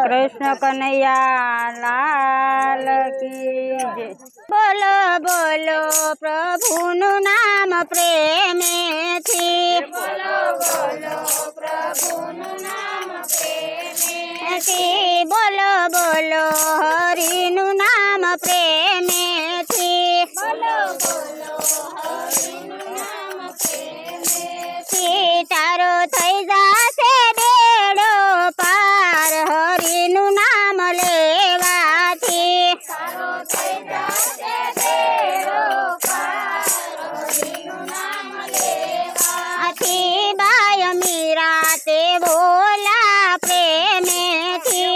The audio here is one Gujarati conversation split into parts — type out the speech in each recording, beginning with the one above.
कृष्ण कन्हैया लाल की जय। बोलो बोलो प्रभुनु नाम प्रेमे थी। बोलो बोलो प्रभुनु नाम प्रेमे थी। बोलो बोलो हरिनु नाम प्रेमे थी। बोलो बोलो हरिनु नाम प्रेमे थी। तारो थई जासे बेड़ो पार हरिनु नाम लेवाथी। तारो थई जासे बेड़ो पार हरिनु नाम लेवाथी। बाय मीरा ते बोला प्रेमे थी।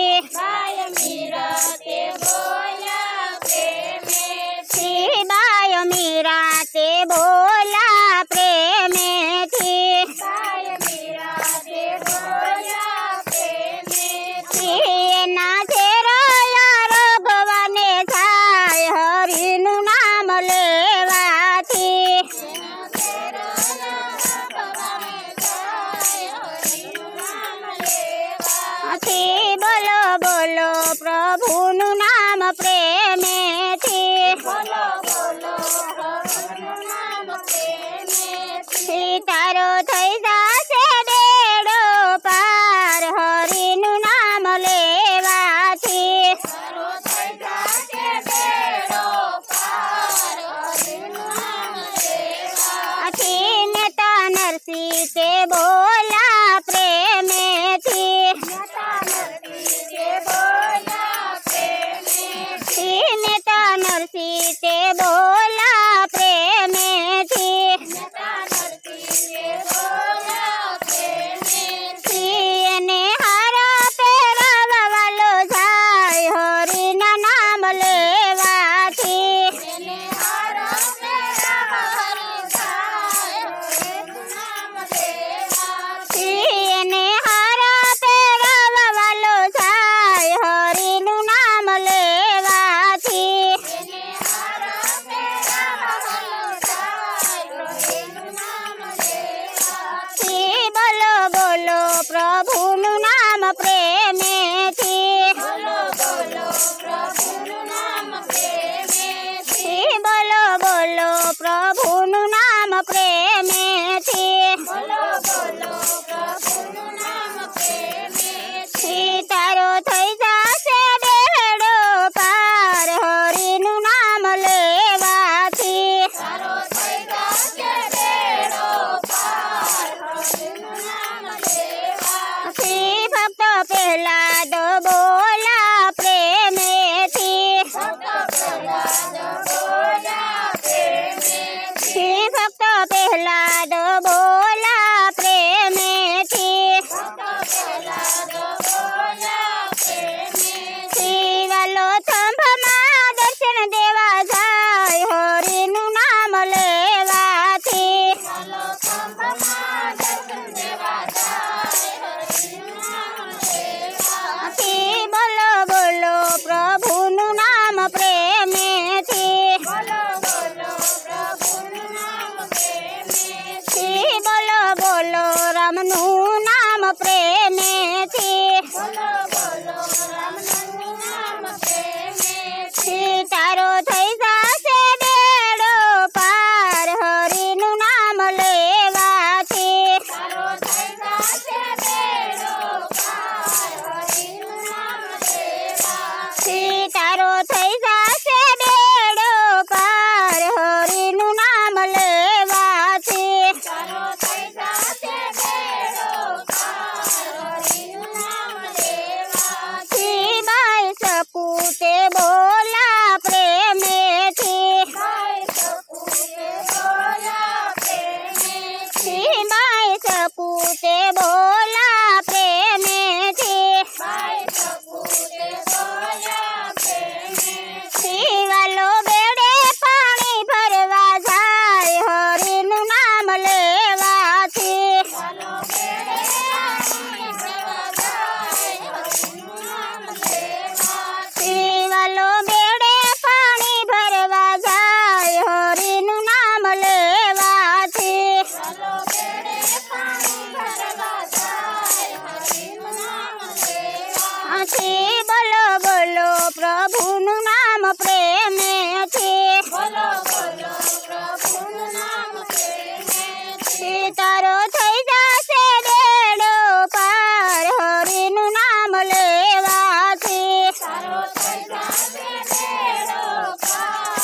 બોલો બોલો પ્રભુનું નામ પ્રેમેથી બોલો બોલો પ્રભુનું નામ પ્રેમેથી તારો થઈ જશે બેડો પાર હરિનું નામ લેવાથી તારો થઈ જશે બેડો પાર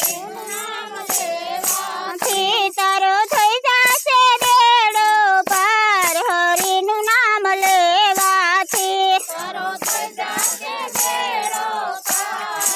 હરિનું નામ લેવાથી તારો થઈ જશે બેડો પાર હરિનું નામ લેવાથી તારો થઈ જશે બેડો પાર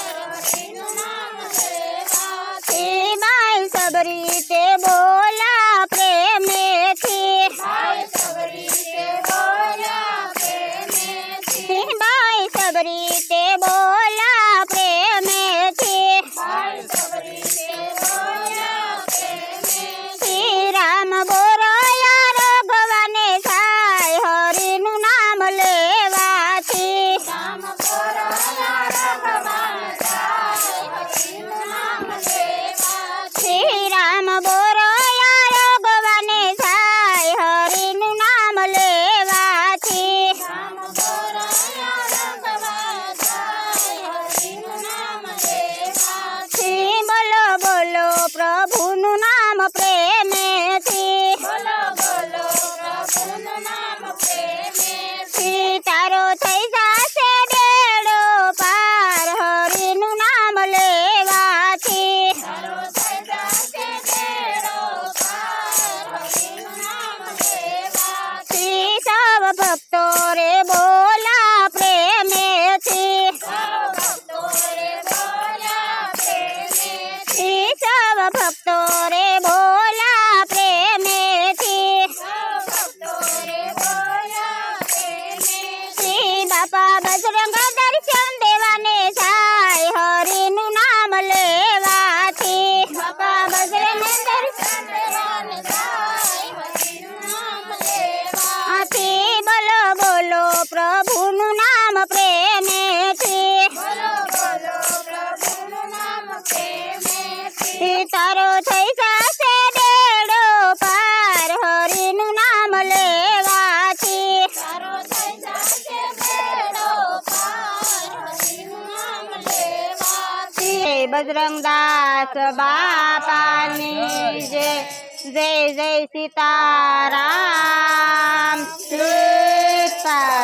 હરિનું નામ લેવાથી બાઈ સબરી તે બોલા પ્રેમેથી ભાઈ સબરી તે બોલ્યા પ્રેમેથી બાઈ સબરી તે બોલા પ્રેમેથી ભાઈ સબરી તે બોલ્યા પ્રેમેથી રામ બોરાયા રઘવાને થાય હરિનું નામ લેવાથી રામ બોરાયા રઘવાન થાય હરિનું નામ લેવાથી રામ બોરાયા રઘવાને થાય હરિનું નામ લેવાથી રામ બોરાયા રઘવાન થાય હરિનું નામ લેવાથી બોલો બોલો પ્રભુનું નામ પ્રેમેથી બોલો બોલો પ્રભુનું નામ પ્રેમેથી તારો થઈ જશે બેડો પાર હરિનું નામ લેવાથી તારો થઈ જશે બેડો પાર હરિનું નામ લેવાથી સૌ ભક્તો રે બોલા પ્રેમેથી સૌ ભક્તો રે બોલ્યા પ્રેમેથી સૌ ભક્તો રે બોલા પ્રેમેથી સૌ ભક્તો રે બોલ્યા પ્રેમેથી બાપા બજરંગ દર્શન દેવાને થાય હરિનું નામ લેવાથી બાપા બજરંગ દર્શન દેવાને થાય હરિનું નામ લેવાથી બોલો બોલો પ્રભુનું નામ પ્રેમેથી બોલો બોલો પ્રભુનું નામ પ્રેમેથી તારો થઈ જશે બેડો પાર હરિનું નામ લેવાથી તારો થઈ જશે બેડો પાર હરિનું નામ લેવાથી બજરંગદાસ બાપાની જય જય જય સીતારામ સીતારામ